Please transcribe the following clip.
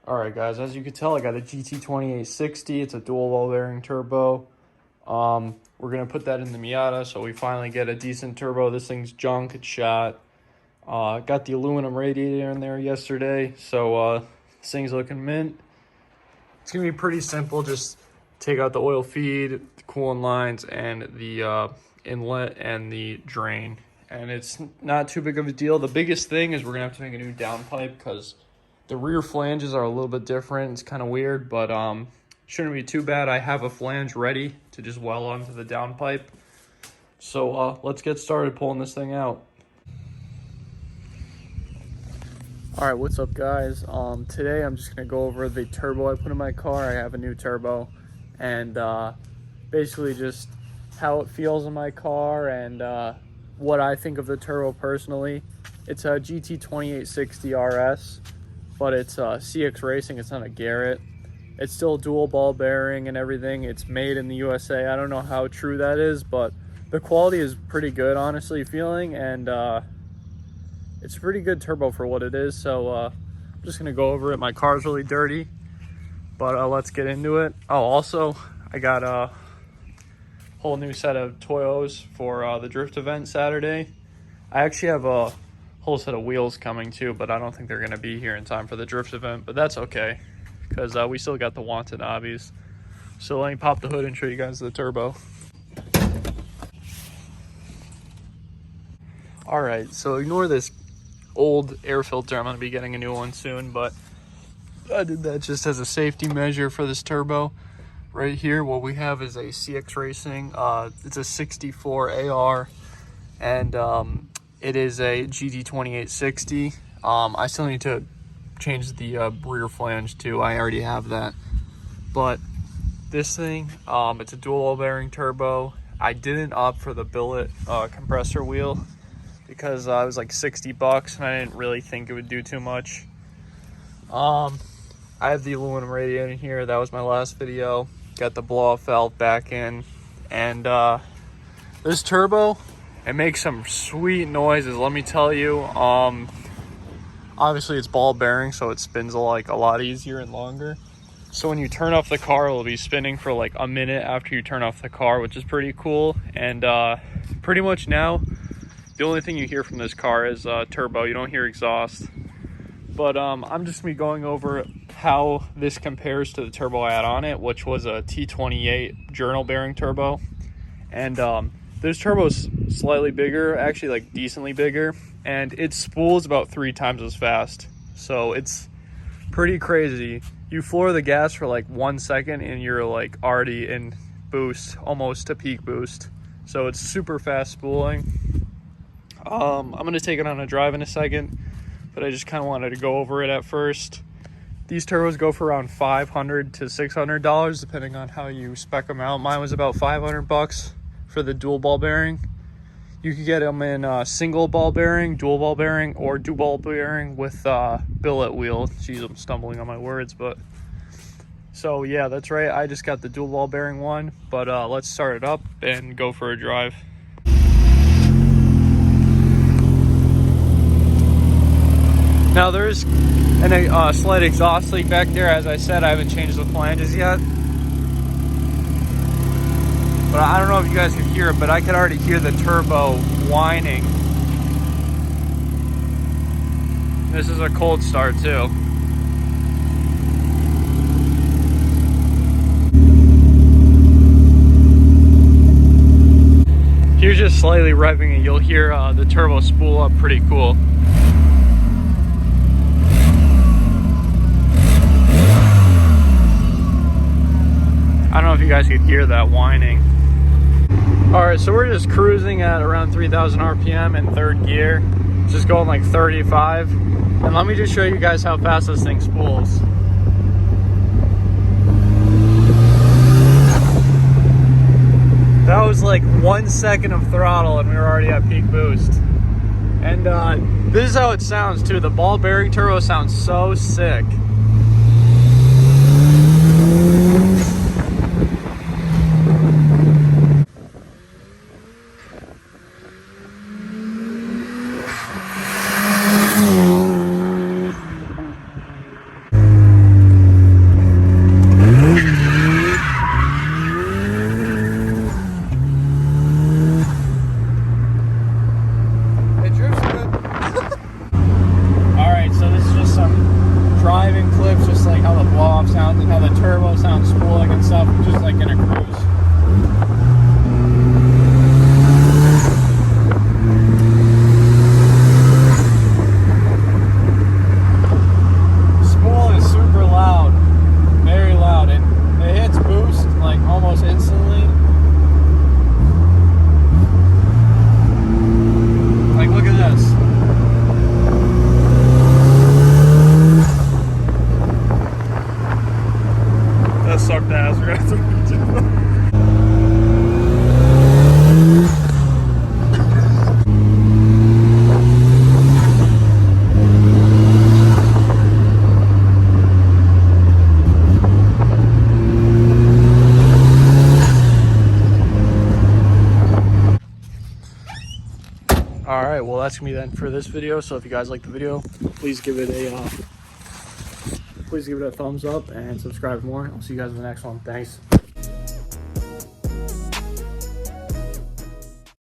Alright guys, as you can tell I got a GT2860. It's a dual ball bearing turbo. We're going to put that in the Miata, so we finally get a decent turbo. This thing's junk, it's shot. Got the aluminum radiator in there yesterday, so this thing's looking mint. It's going to be pretty simple. Just take out the oil feed, the coolant lines, and the inlet and the drain. And it's not too big of a deal. The biggest thing is we're going to have to make a new downpipe because the rear flanges are a little bit different. It's kind of weird, but shouldn't be too bad. I have a flange ready to just weld onto the downpipe. So let's get started pulling this thing out. All right, what's up guys? Today I'm just gonna go over the turbo I put in my car. I have a new turbo, and basically just how it feels in my car and what I think of the turbo personally. It's a GT2860 RS, but it's CX Racing. It's not a Garrett. It's still dual ball bearing and everything. It's made in the USA. I don't know how true that is, but the quality is pretty good, honestly feeling, and it's a pretty good turbo for what it is. So I'm just gonna go over it. My car's really dirty, but let's get into it. Oh, also I got a whole new set of Toyos for the drift event Saturday. I actually have a whole set of wheels coming too, but I don't think they're gonna be here in time for the drift event, but that's okay because we still got the wanted obbies. So let me pop the hood and show you guys the turbo. All right, so ignore this old air filter. I'm gonna be getting a new one soon, but I did that just as a safety measure for this turbo. Right here, what we have is a CX Racing. It's a 64 AR, and it is a GT2860. I still need to change the rear flange too. I already have that. But this thing, it's a dual ball bearing turbo. I didn't opt for the billet compressor wheel because it was like 60 bucks and I didn't really think it would do too much. I have the aluminum radiator in here. That was my last video. Got the blow off valve back in, and this turbo, it makes some sweet noises, let me tell you. Obviously it's ball bearing, so it spins like a lot easier and longer. So when you turn off the car, it'll be spinning for like a minute after you turn off the car, which is pretty cool. And pretty much now the only thing you hear from this car is turbo. You don't hear exhaust. But I'm just gonna be going over how this compares to the turbo I had on it, which was a T28 journal bearing turbo. And this turbo is slightly bigger, actually like decently bigger, and it spools about 3 times as fast. So it's pretty crazy. You floor the gas for like 1 second and you're like already in boost, almost to peak boost. So it's super fast spooling. I'm gonna take it on a drive in a second, but I just kind of wanted to go over it at first. These turbos go for around $500 to $600 depending on how you spec them out. Mine was about 500 bucks for the dual ball bearing. You could get them in single ball bearing, dual ball bearing, or dual ball bearing with billet wheel. Jeez, I'm stumbling on my words, but so yeah, that's right. I just got the dual ball bearing one, but let's start it up and go for a drive. Now there's a slight exhaust leak back there. As I said, I haven't changed the flanges yet. But I don't know if you guys can hear it, but I could already hear the turbo whining. This is a cold start too. If you're just slightly revving it, you'll hear the turbo spool up pretty cool. I don't know if you guys could hear that whining. All right, so we're just cruising at around 3,000 RPM in third gear, just going like 35. And let me just show you guys how fast this thing spools. That was like 1 second of throttle and we were already at peak boost. And this is how it sounds too. The ball bearing turbo sounds so sick. All right, well, that's gonna be then for this video. So if you guys like the video, please give it a thumbs up and subscribe for more. I'll see you guys in the next one. Thanks.